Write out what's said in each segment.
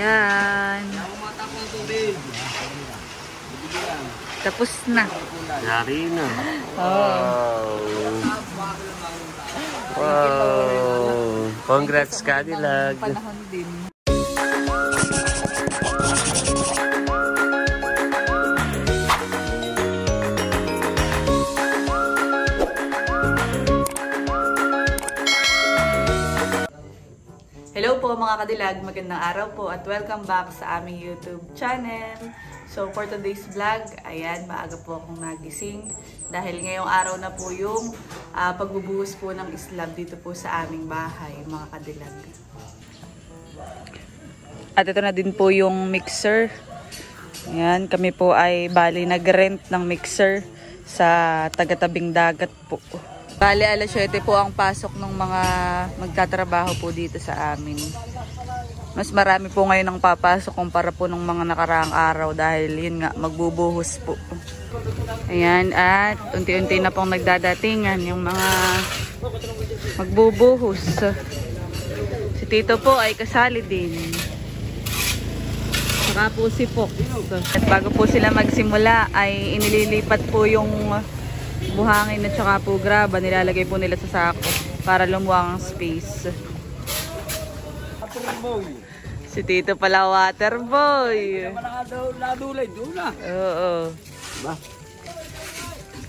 Ayan. Tapos na. Yari na. Oh. Wow. Congrats, Cadillac. Panahon din. Hello po mga kadilag, magandang araw po at welcome back sa aming YouTube channel. So for today's vlog, ayan, maaga po akong nagising dahil ngayong araw na po yung pagbubuhos po ng slab dito po sa aming bahay, mga kadilag. At ito na din po yung mixer. Ayan, kami po ay bali nag-rent ng mixer sa taga-tabing dagat po. Bali, alas 7 po ang pasok ng mga magtatrabaho po dito sa amin. Mas marami po ngayon ang papasok kumpara po ng mga nakaraang araw dahil yun nga, magbubuhos po. Ayan, at unti-unti na pong nagdadatingan yung mga magbubuhos. Si Tito po ay kasali din. Saka po si Fox. At bago po sila magsimula ay inililipat po yung buhangin at saka po graba, nilalagay po nila sa sako para lumuwang ang space. Si Tito pala water boy. Oo.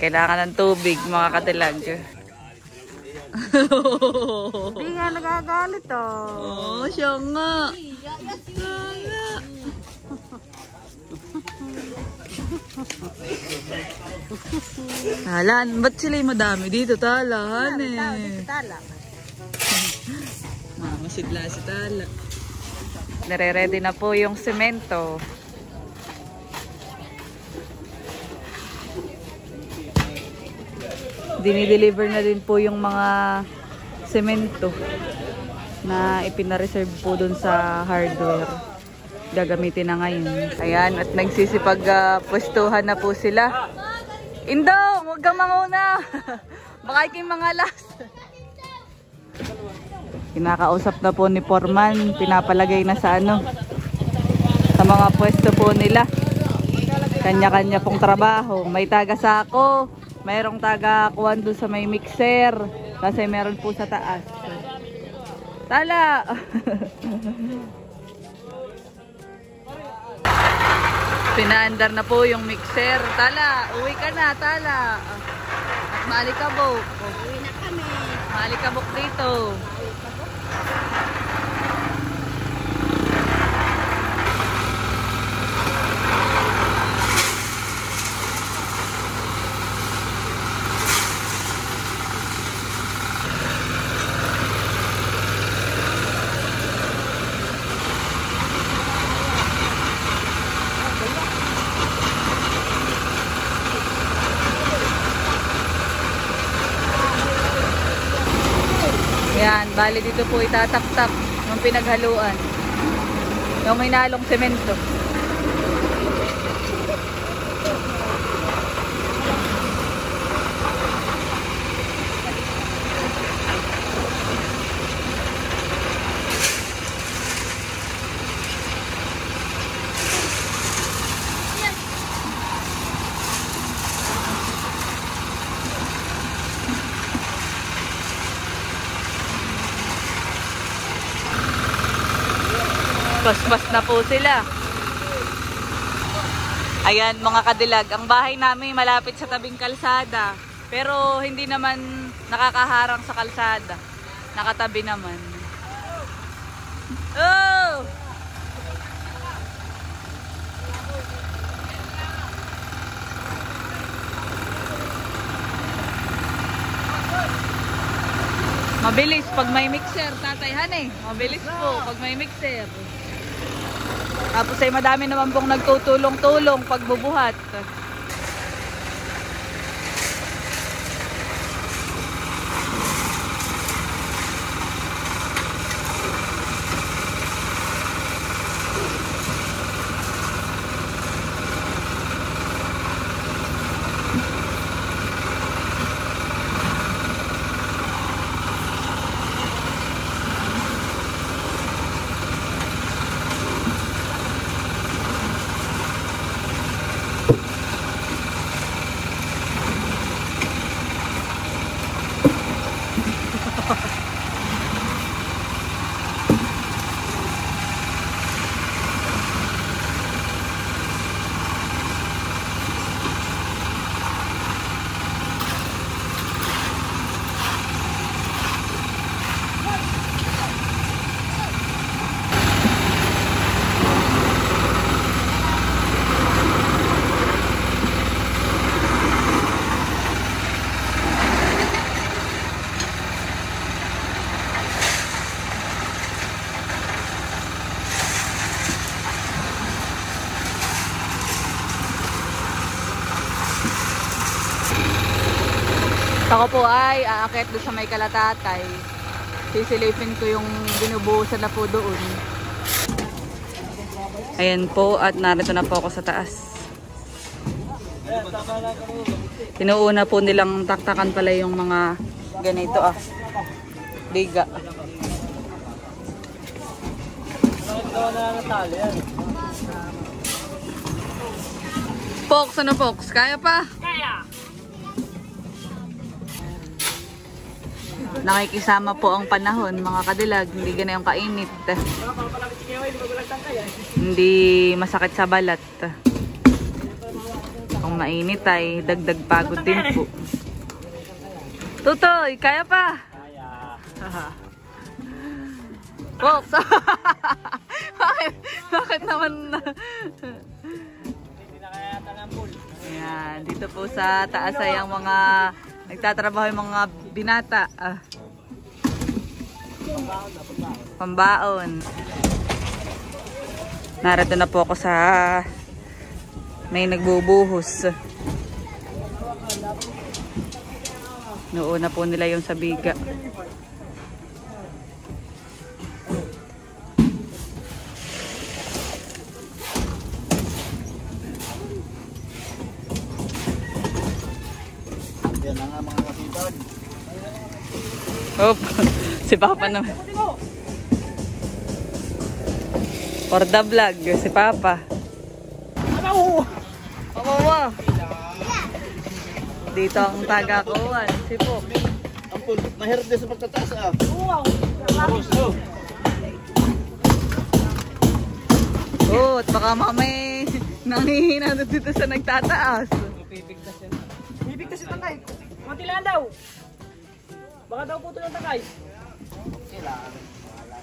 Kailangan ng tubig mga katilag. Hindi nga nagagalit oh. Siya nga. Talan, ba't sila yung madami dito? Talahan eh. Mamasidla si Tala. Nare-ready na po yung semento. Dinideliver na din po yung mga semento na ipinareserve po dun sa hardware. Gagamitin na ngayon. Ayan, at nagsisipag pwestuhan na po sila. Indong, huwag kang manguna. Baka iking mga last. Kinakausap na po ni Foreman. Pinapalagay na sa ano, sa mga pwesto po nila. Kanya-kanya pong trabaho. May taga sako, mayroong taga kuwan doon sa may mixer. Kasi meron po sa taas. Tala! Pinaandar na po yung mixer. Tala, uwi ka na, Tala. At maalikabok. Uwi na kami. Maalikabok dito. Yan, bali dito po itataktak yung pinaghaluan. Yung minalong semento. Paspas na po sila. Ayan mga kadilag, ang bahay namin malapit sa tabing kalsada. Pero hindi naman nakakaharang sa kalsada. Nakatabi naman. Oh! Mabilis pag may mixer, tatayhan eh. Mabilis po pag may mixer. Tapos ay madami naman pong nagtutulong-tulong pagbubuhat. Ako po ay aakyat doon sa may Kalatatay. Sisilipin ko yung binubuhusan na po doon. Ayan po, at narito na po ako sa taas. Tinuuna po nilang taktakan pala yung mga ganito biga. Pox, ano Pox? Kaya pa? Kaya! Nakikisama po ang panahon, mga kadilag. Hindi ganyan kainit. Hindi masakit sa balat. Kung mainit ay dagdag pagod din po. Tutoy, kaya pa? Kaya. Pox! Bakit naman na? Ayan, dito po sa taas ay ang mga nagtatrabaho yung mga binata. Pambaon. Narito na po ako sa may nagbubuhos. Noon na po nila yung sa biga. Yan ang mga kasipag. Hop, si Papa naman. For the vlog, si Papa. Ano? Papa! Dito ang taga-kuwan, si Pop. Ampun, mahirap din sa pagtataas Wow! Oh, at baka mamay nangihina dito sa nagtataas. Bibigtas yung tangkay. Konti lang daw. Baka daw puto yung tangkay.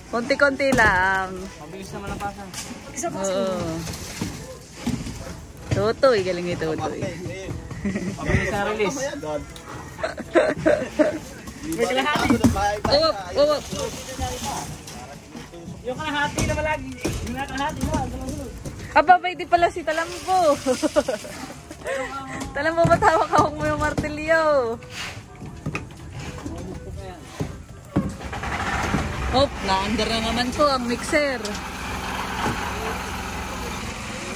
Konti-konti lang. Mabilis naman ang pasan. Oo. Tutoy, galing ni Tutoy. Mabilis ang release. May kalahati. Uwap, uwap. Yung kalahati na malagi. Yung kalahati na. Aba, di pala si Talambo. Talambo, matawag ako mo yung martilyo. Hop, na-under na naman po ang mixer.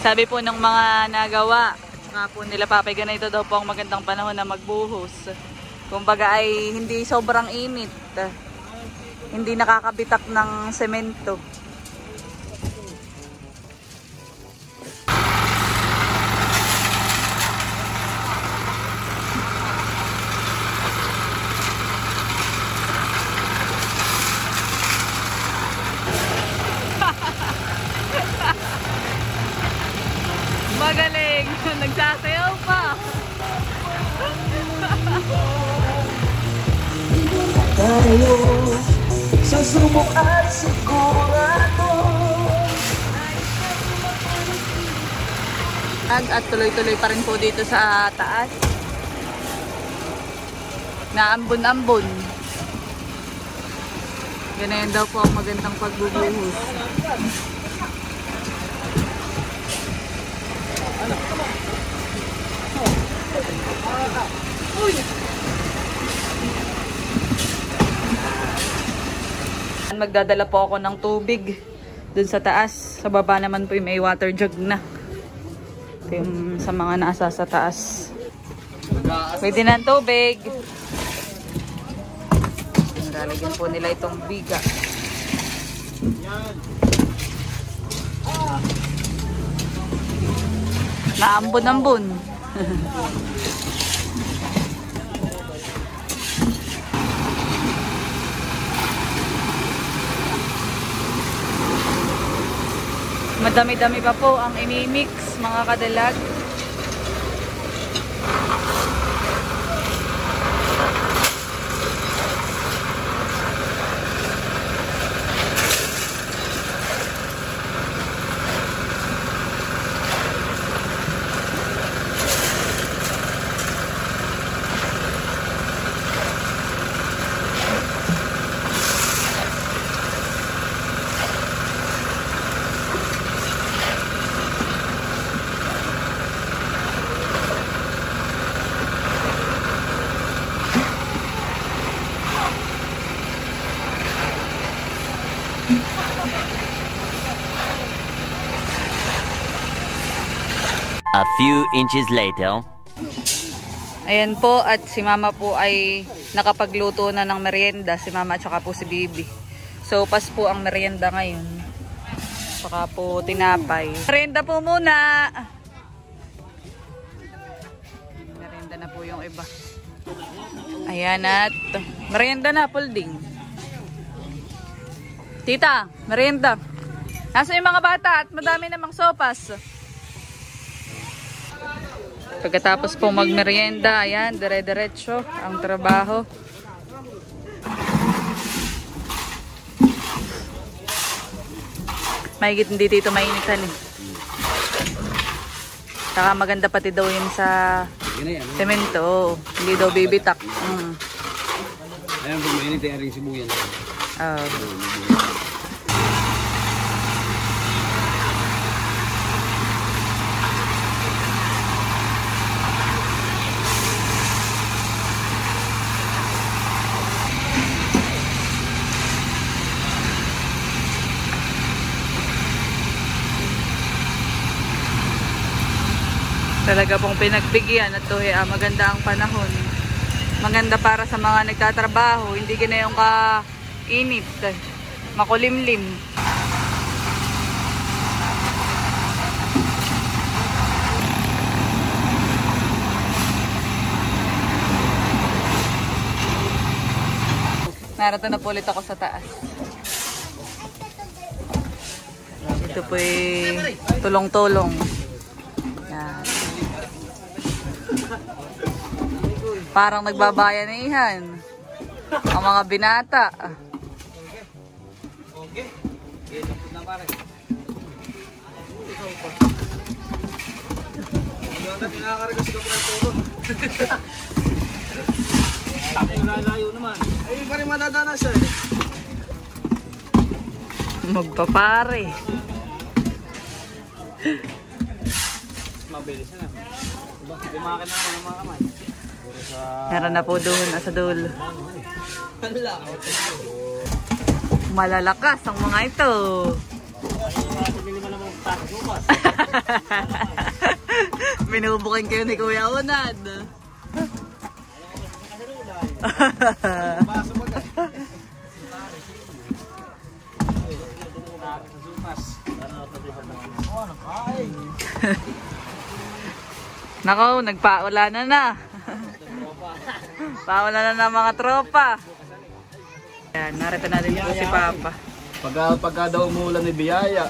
Sabi po ng mga nagawa, nga po nila Papay, ganito daw po ang magandang panahon na magbuhos. Kumbaga ay hindi sobrang init. Hindi nakakabitak ng semento. Magaling! Nagsasayaw pa! Tayo sa sumok at sigurado. At tuloy-tuloy pa rin po dito sa taas. Naambon-ambon. Ganyan daw po ang magandang pagbubuhos. Magdadala po ako ng tubig dun sa taas. Sa baba naman po yung may water jug na. Ito yung sa mga nasa sa taas. Pwede na ang tubig. Lalagyan po nila itong biga. Naambon-ambon. Madami-dami pa po ang imimix, mga kadalag. few inches later. Ayan po, at si mama po ay nakapagluto na ng merienda. Si mama at saka po si Bibi. So, pas po ang merienda ngayon. Saka po tinapay. Merienda po muna! Merienda na po yung iba. Ayan, at merienda na, pulding. Tita, merienda. Nasa yung mga bata at madami namang sopas. Pagkatapos po magmerienda, ayan, dire-diretso ang trabaho. Mahigit hindi dito mainitan eh. Saka maganda pati daw yun sa semento. Hindi daw bibitak. Ayan, kung mainit yung aring sibuyan. Talaga pong pinagbigyan at maganda ang panahon. Maganda para sa mga nagtatrabaho, hindi ganayong kainit, makulimlim. Narito na po ulit ako sa taas. Ito po tulong-tulong. Yan. Parang nagbabayanihan ang mga binata. Ay, pa rin madadana siya. Magpapare. Mabilis na. Bumakin na naman ang mga kamay. Meron na po doon, nasa dulo. Malalakas ang mga ito. Binubukin kayo ni Kuya Unad. Nako, nagpaulanan na. Paulanan na mga tropa. Ayan, narito na din po si Papa. Pagka daw umulan ni biyaya.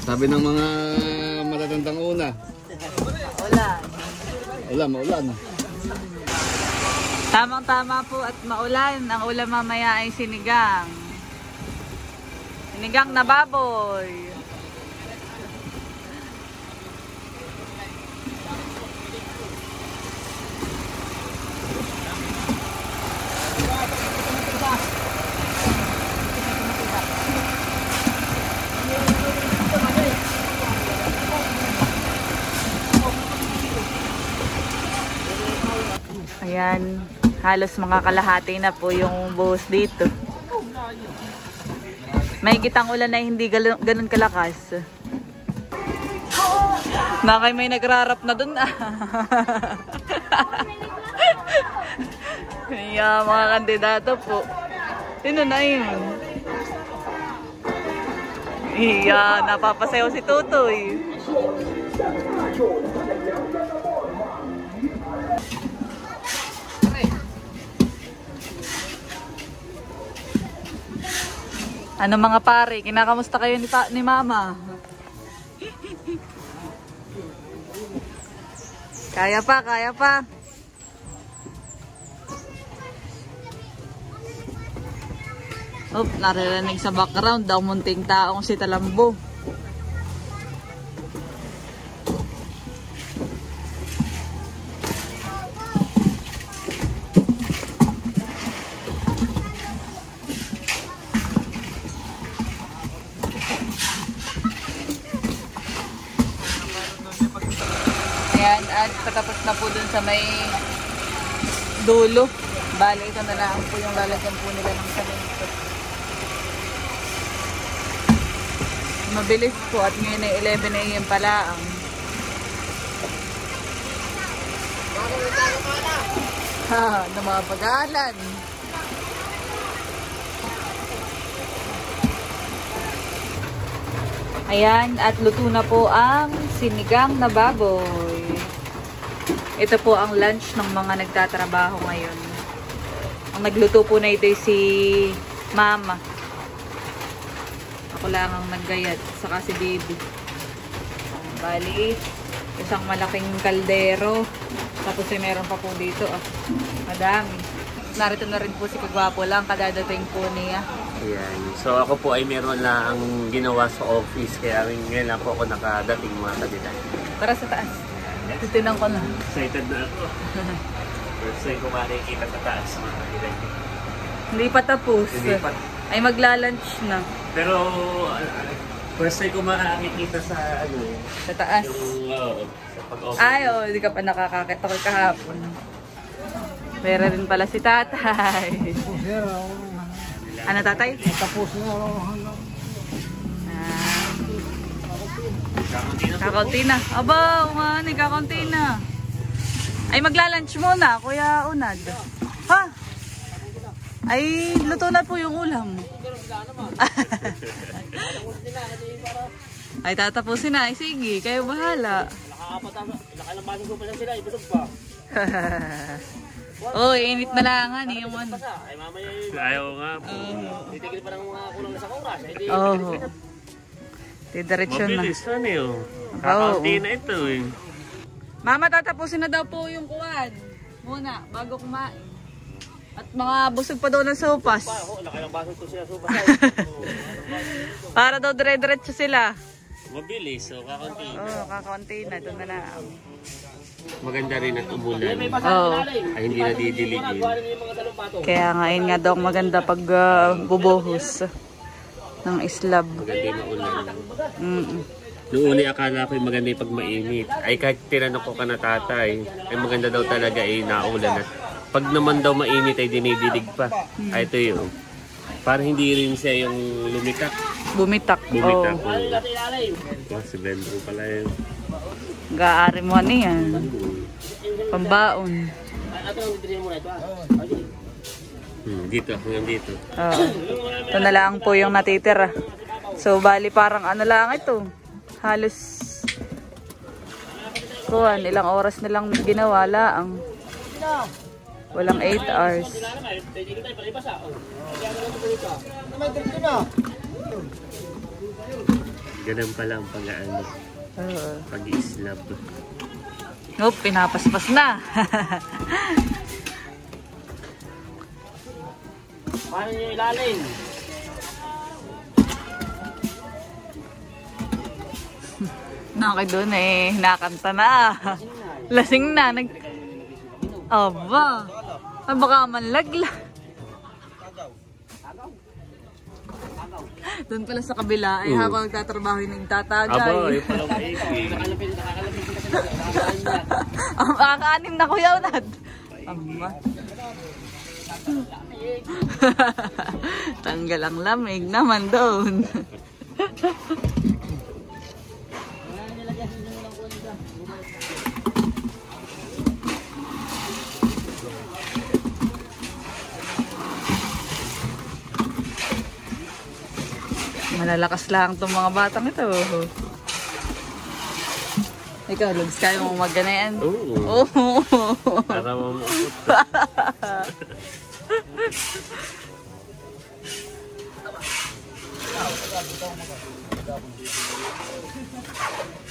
Sabi ng mga matatandang una. Maulan. Tamang-tama po at maulan. Ang ulam mamaya ay sinigang. Sinigang na baboy. Ayan, halos mga kalahati na po yung buhos dito. May gitang ulan na hindi ganun kalakas. Nakay may nagrarap na dun ah. Yeah, mga kandidato po. Sino na yun? Yeah, napapasayaw si Tutoy. Ano mga pare, kinakamusta kayo ni Mama? Kaya pa. Oop, naririnig sa background daw munting taong si Talambo. Ayan, at patapos na po dun sa may dulo. Bale, ito na lang po yung lalagyan po nila ng semento. mabilis po at ngayon ay 11 AM pala ang na mga pag-aalan. Ayan, at luto na po ang sinigang na baboy. Ito po ang lunch ng mga nagtatrabaho ngayon. Ang nagluto po na ito si Mama. Ako lang ang naggayat, saka si Baby. Bali, isang malaking kaldero. Tapos ay meron pa po dito. Madami. Narito na rin po si Kagwapo lang, kadadating po niya. Ayan. So ako po ay meron na ang ginawa sa office. Kaya ngayon lang po ako nakadating mga kabitan. Tara sa taas. Titinan ko na. Excited na ako. First time ko makikita sa taas mga kabitan. Hindi pa tapos. Hindi pa. Ay magla-lunch na. Pero first time ko makikita sa ano. Sa taas. Yung sa pag-office. Ay, hindi ka pa nakakakita ko kahapon. Meron rin pala si tatay. Ano tatay? Tapos na. Kakaunti na. Aba, umani, kakaunti na. Ay, magla-lunch muna, Kuya Unad. Ha? Ay, luto na po yung ulam. Ay, tatapusin na. Ay, sige, kayo bahala. Nakalabasin ko pa lang sila, ibusog pa. Oh, init na lang nga yung ano. Ay mamaya yun. Ayaw nga po. Titigil pa ng mga kulang na sa oras. Hindi. Oh. Didiretso na. Mabilis ano yun. Kakaunti na ito eh. Mama, tatapusin na daw po yung kuwan. Muna, bago kumain. At mga busog pa daw ng sopas. Nakalabasin ko sila sopas. Para daw dire-diretso sila. Mabilis, so kakaunti. Oh, kakaunti na. Doon na lang. Maganda rin at umulan. Oh. Ay hindi na didiligin. Kaya ngayon nga daw maganda pag bubuhos ng islab. Maganda yung maulan. Mm. Noon ay akala ko maganda yung pag mainit. Ay kahit tinanong ko ka na tatay, ay maganda daw talaga ay naulan at pag naman daw mainit ay dinidilig pa. Ay ito yun. Para hindi rin siya yung lumitak. Bumitak. Bumitak. Oh. Si Bendro pala yun. Gaari mo ano yan. Pambaon. Dito, hanggang dito. Oh. Ito na lang po yung natitira. So, bali parang ano lang ito. Halos kuwan, ilang oras nilang ginawa lang. Walang 8 hours. Ganun pala ang pag-ano. Pag-islab. Nope, pinapaspas na. Paano nyo ilalim? Nakay doon eh, nakanta na. Lasing na. Aba. Ay, baka manlagla. Doon pala sa kabila ay habang nagtatrabaho yung nagtatagay. Aba, yung palang maigi. Ang makakaanim na Kuya Unad. Aba. Tanggal ang lamig naman doon. Malalakas lang itong mga batang ito. Ikaw, Lugs, kaya mo mag-ganayan? Oo. Oh. Para mamukot.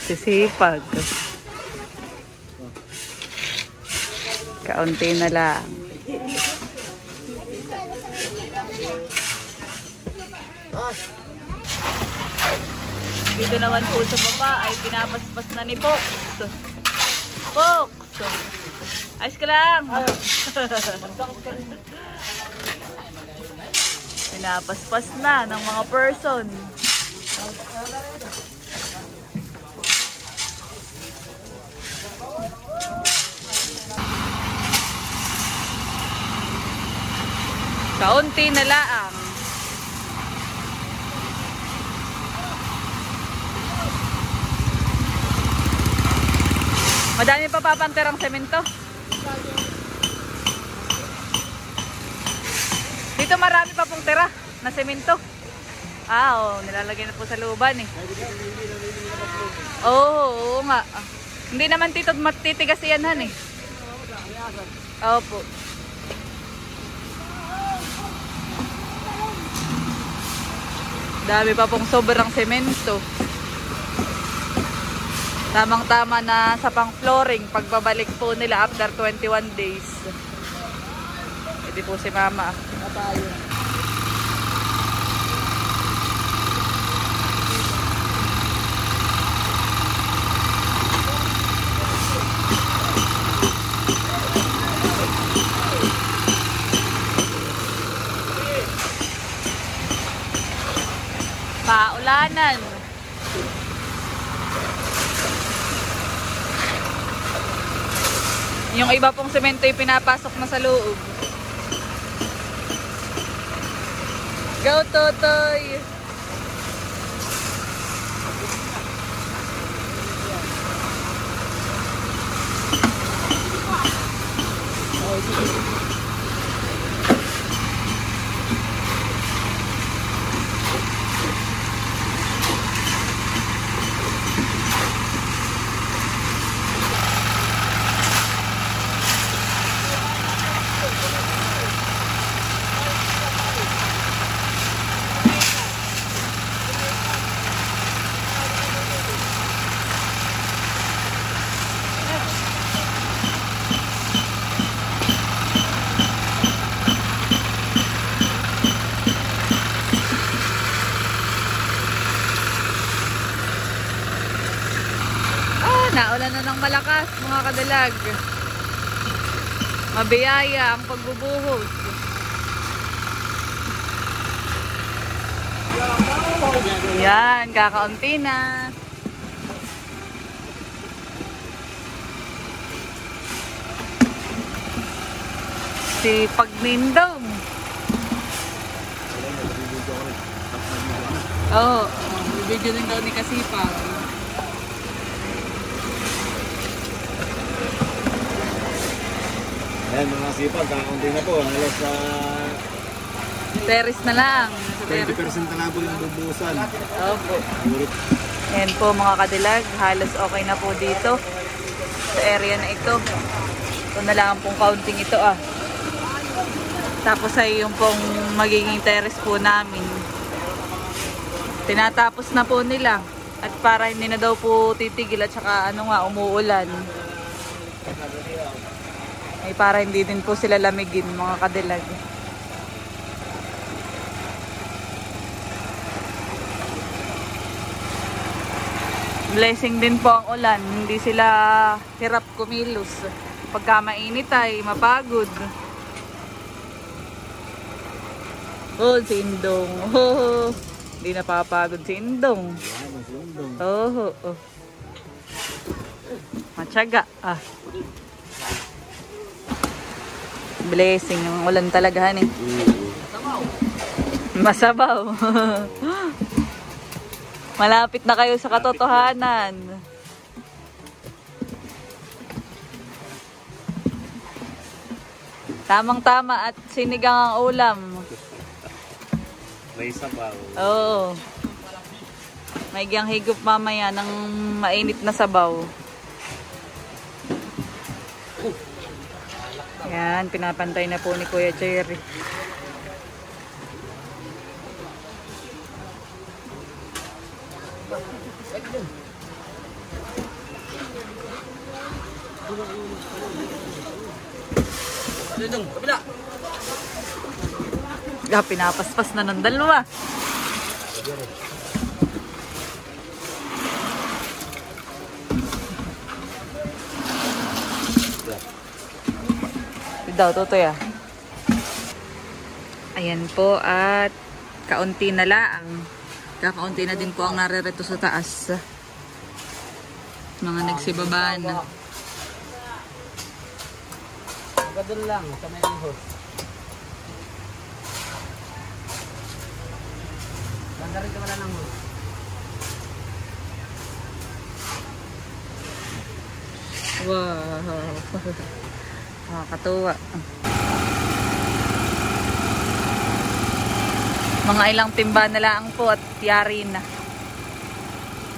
Sisipag. Kaunti na lang. Dito naman po sa baba ay pinapaspas na ni Fox. Fox! Ayos ka lang! Pinapaspas na ng mga person. Kaunti na laang. Madami pa papantirang semento. Dito marami pa pong tira na semento. Nilalagay na po sa luban eh. Oo nga. Hindi naman tito matitigas yan han eh. Opo. Dami pa pong sobrang semento. Tamang-tama na sa pang-flooring pagbabalik po nila after 21 days. Hindi po si mama. Paulanan. Yung iba pong semento ay pinapasok na sa loob. Go, Totoy! Naulan na ng malakas mga kadalag. Mabiyaya ang pagbubuhos. Yan, kakaunti na. Si Pagnindong. Video din daw ni Kasipag. Ayan mga sipag, kakaunti na po. Halos sa Terrace na lang. 20% na lang po yung bubusan. Opo. Ayan po mga kadilag, halos okay na po dito sa area na ito. Ito na lang pong counting ito Tapos ay yung pong magiging terrace po namin. Tinatapos na po nila. At para hindi na daw po titigil at saka umuulan. Ay para hindi din po sila lamigin mga kadilag. Blessing din po ang ulan. Hindi sila hirap kumilos. Pagka mainit ay mapagod. Si Indong. Hindi napapagod si Indong. Matyaga. Blessing. Ang ulan talaga han eh. Masabaw. Malapit na kayo sa katotohanan. Tamang-tama at sinigang ang ulam. May sabaw. Oo. May giyang higop mamaya ng mainit na sabaw. Yan, pinapantay na po ni Kuya Cherry. Pinapaspas na ng dalawa. Daw, Totoy Ayan po at kaunti na lang. Kakaunti na din po ang narereto sa taas. Mga nagsibaba na. Gadol lang sa may ihos. Banda rin wala nang hos. Wow. Nakakatuwa. Mga ilang timba na lang po at yari na.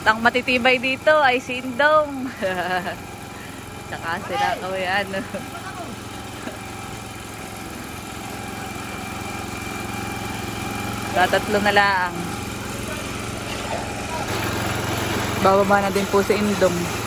Ang matitibay dito ay si Indong. Tsaka sila kaway ano. Tatatlo na lang. Bababa na din po si Indong.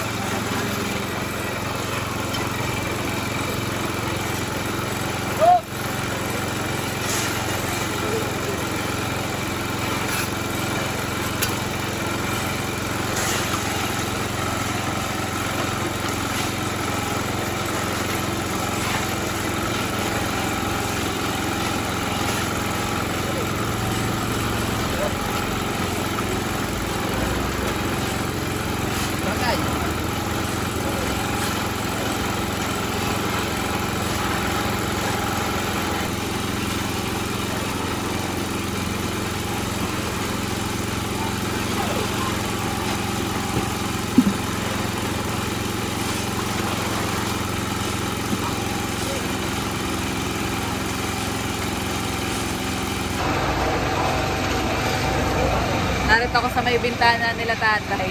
Narito ako sa may bintana nila tatay.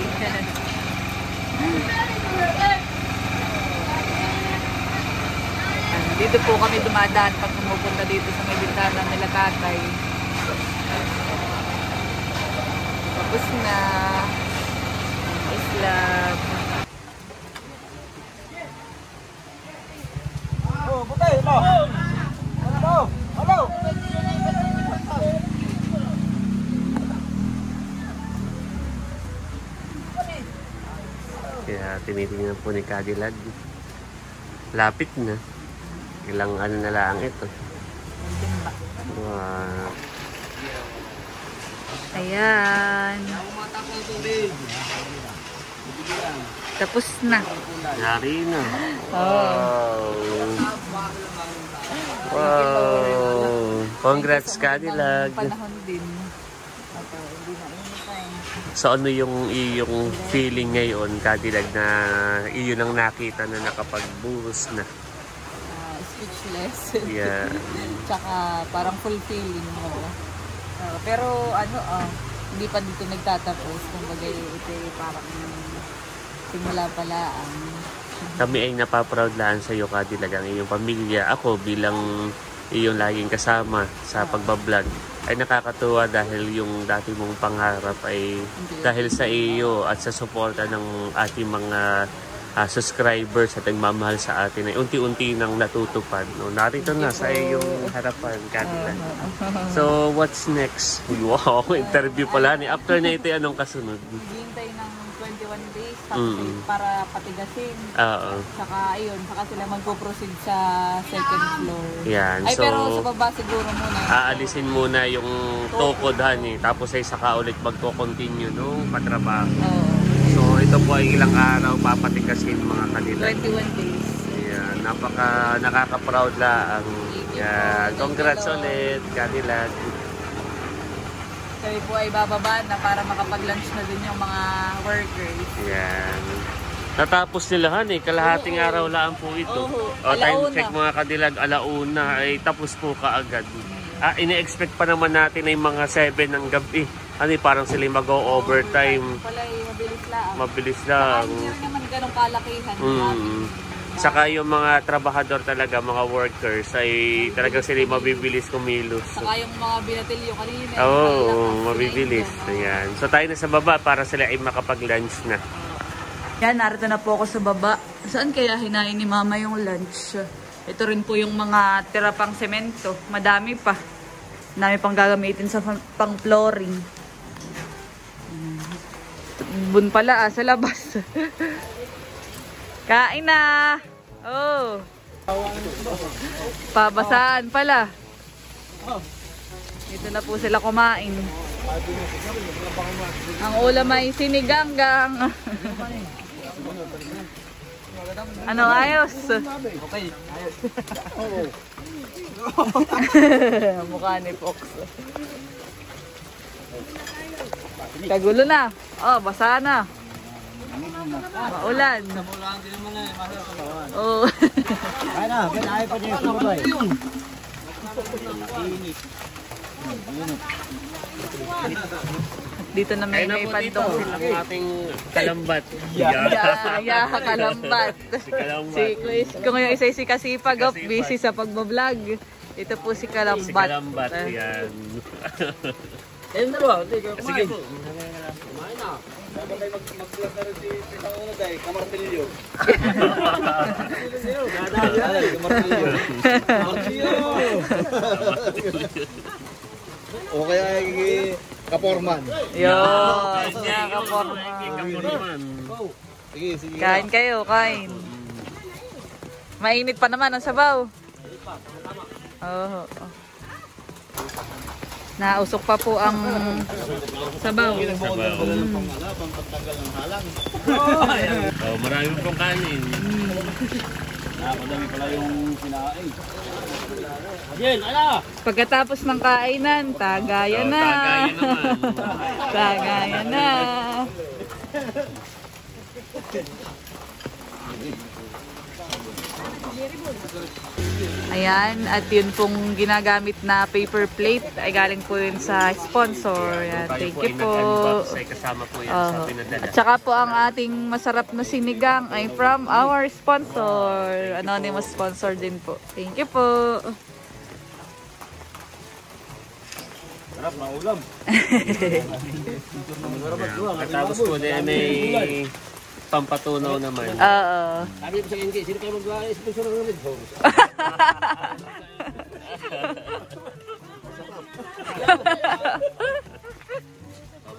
Dito po kami dumadaan pag pumupunta dito sa may bintana nila tatay. Tapos na. Islam. Oh, butay, ito. Hello. Hello. Kaya tinitingnan po ni Cadillac. Lapit na. Ilang ano na lang ito. Wow. Ayan. Tapos na. Yari na. Oh. Wow. Congrats, Cadillac. Panahon din. So ano yung iyong feeling ngayon, Cadillac, na iyon ang nakita na nakapag-boost na? Speechless. Yeah. Tsaka parang fulfilling. Pero ano, hindi pa dito nagtatapos. Kumbaga ito parang simula pala. Kami ay napaproud lang sa iyo, Cadillac, ang iyong pamilya. Ako bilang iyong laging kasama sa pagbablog ay nakakatuwa dahil yung dati mong pangarap ay dahil sa iyo at sa suporta ng ating mga subscribers at nagmamahal sa atin ay unti-unti nang natutupad. No? Narito na sa iyong harapan, Cadillac. So, what's next? Wow, interview pala ni. After na ito, anong kasunod? Hintay ng 21 days para patigasin. Oo. Saka ayun, saka sila magpo-proceed sa second floor. Yan. Ay, So, pero sa baba siguro muna. aalisin muna yung tukod, honey. Tapos ay saka ulit magko-continue no patrabaho. Oo. So ito po ay ilang araw papatikasin mga Cadillac. 21 days. Ayan, nakaka-proud lang. Yan, congrats ulit, Cadillac. Kami po ay bababa na para makapag-lunch na din yung mga workers. Yan. Natapos nila kalahating araw lang po ito. O, time check mga Cadillac, alauna ay tapos po kaagad. Ine-expect pa naman natin ay mga 7 ng gabi. Parang sila mag-overtime. Pala mabilis lang. Mabilis lang. Hindi naman ganong kalakihan. Saka yung mga trabahador talaga, mga workers, ay talagang sila mabibilis kumilos. Saka yung mga binatilyo kanina. Oo, mabibilis. Ayan. So tayo na sa baba para sila ay makapag-lunch na. Yan, narito na po ako sa baba. Saan kaya hinain ni Mama yung lunch? Ito rin po yung mga tira pang semento. Madami pa. Madami pang gagamitin sa pang flooring. Bun pala sa labas. Kain na! Oh! Pabasaan pala. Dito na po sila kumain. Ang ulam ay siniganggang. Ano, ayos? Okay, ayos. Mukha ni Fox. Kagulo na. Oh, basa na. Maulan. Maulan din naman eh, masarap sa bawan. Oo. Kaya na, kaya pa niya yung surubay. Dito na may Kaya na po dito, pantong sila. ang ating kalambat. Ya, kalambat. Si Kalambat. Si Chris, kung yung isa si Kasipag, oh, busy sa pagbablog. Ito po si Kalambat. Si Kalambat, yan. Ayun dalawa, hindi ka Sige po. Kumain na. Dapat tayo mag-vlog na rin si Tita Una dahil Kamartilyo. Kamartilyo. O kaya Kaporman. Yun, siya kaporma. Kaporman. Sige, sige. Kain kayo, kain. Mainit pa naman ang sabaw. Oo. Nausok pa po ang sabaw. Oh, marami pong kanin. Nakakadami pala yung sinain. Yan, ala! Pagkatapos ng kainan, tagaya Oh, na. tagayan naman. Tagaya na. Ayan, at yun pong ginagamit na paper plate ay galing po yun sa sponsor. Ayan, Tayo thank po you ay po. nag-unbox ay kasama po yan sa Oh. pinadala. At saka po ang ating masarap na sinigang ay from our sponsor. Anonymous sponsor din po. Thank you po. Sarap na ulam. Katapos po din may pampatunaw naman. Oo. Sabi ko sa Enki, sino kayo mag-sponsor ng Red Horse?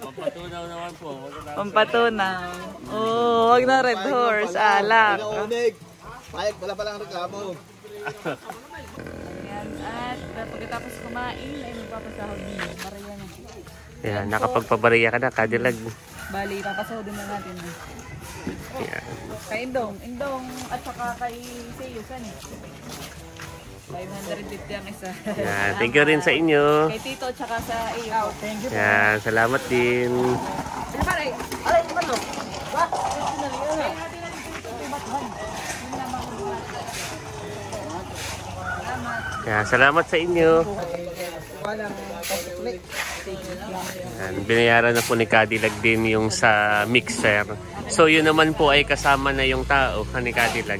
Pampatunaw naman po. Pampatunaw. Oh, wag na Red Horse. Alak. Pinaunig. Payag, wala palang reklamo. Ayan, at pagkatapos kumain ay magpapasahod din. Maria na. Yan, nakapagpabariya ka na, Cadillac. Bali, papasahod din na natin. Yan. Kay Indong. Indong at saka kay Seyo. Saan eh? 550 ang isa. Yan, thank you rin sa inyo. Kay Tito at saka sa iyo. Thank you. Yan, salamat din. Alay, naman no? Ba? Yan, salamat sa inyo. Yan, binayaran na po ni Cadillac din yung sa mixer. So yun naman po ay kasama na yung tao ni Cadillac.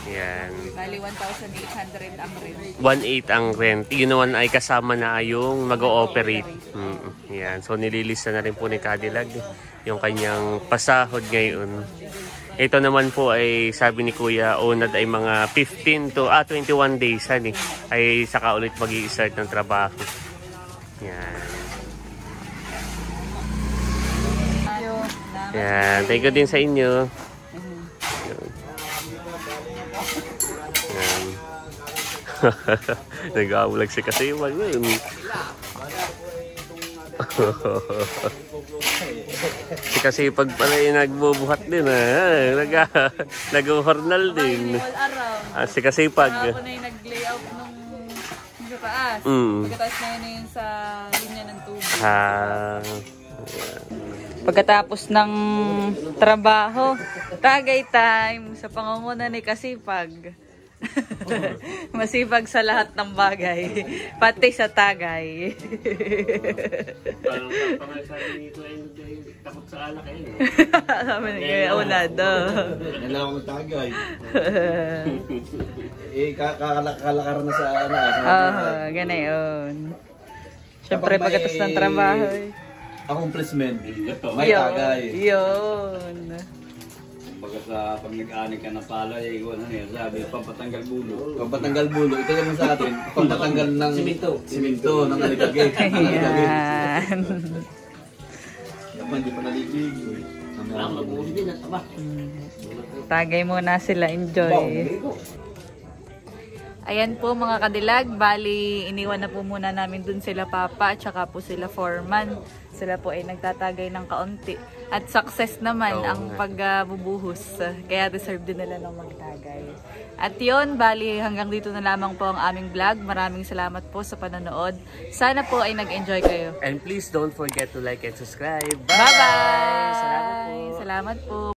Yan. Bali, 1,800 ang rent. 1.8 ang rent. Yun naman ay kasama na yung mag-ooperate. Yan. So nililista na rin po ni Cadillac yung kanyang pasahod ngayon. Ito naman po ay sabi ni Kuya Onad ay mga 15 to 21 days ay saka ulit mag-i-start ng trabaho. Yan. Yan. Thank you din sa inyo. Yan. Nag-aabulag si Kasiwag yun. Kasi pag pala yung nagbubuhat din nag-hornal din. Si Kasipag. Ako na yung nag-layout nung sa taas. Pagkatapos na yun yung sa linya ng tubig. Pagkatapos ng trabaho, tagay time sa pangunguna ni Kasipag. Masipag sa lahat ng bagay, pati sa tagay. Parang sabi nito ay takot sa alak eh. Sabi ni Kuya Unad. Kailangan akong tagay. Kakalakar na sa ano. Ganayon. Siyempre pagkatapos ng trabaho. Accomplishment. May tagay. Yun. Pag nag-ani ka ng palay, sabi, pampatanggal bulo. Pampatanggal bulo. Ito naman sa atin, pampatanggal ng simento ng alikagay. Ayan. Naman, di pa naligig. Tagay muna sila. Enjoy. Ayan po mga kadilag. Bali, iniwan na po muna namin dun sila Papa at saka po sila Foreman. Sila po ay nagtatagay ng kaunti. At success naman ang pagbubuhos. Kaya deserve din nila ng magtagay. At yun, bali hanggang dito na lamang po ang aming vlog. Maraming salamat po sa panonood. Sana po ay nag-enjoy kayo. And please don't forget to like and subscribe. Bye-bye! Salamat po. Salamat po.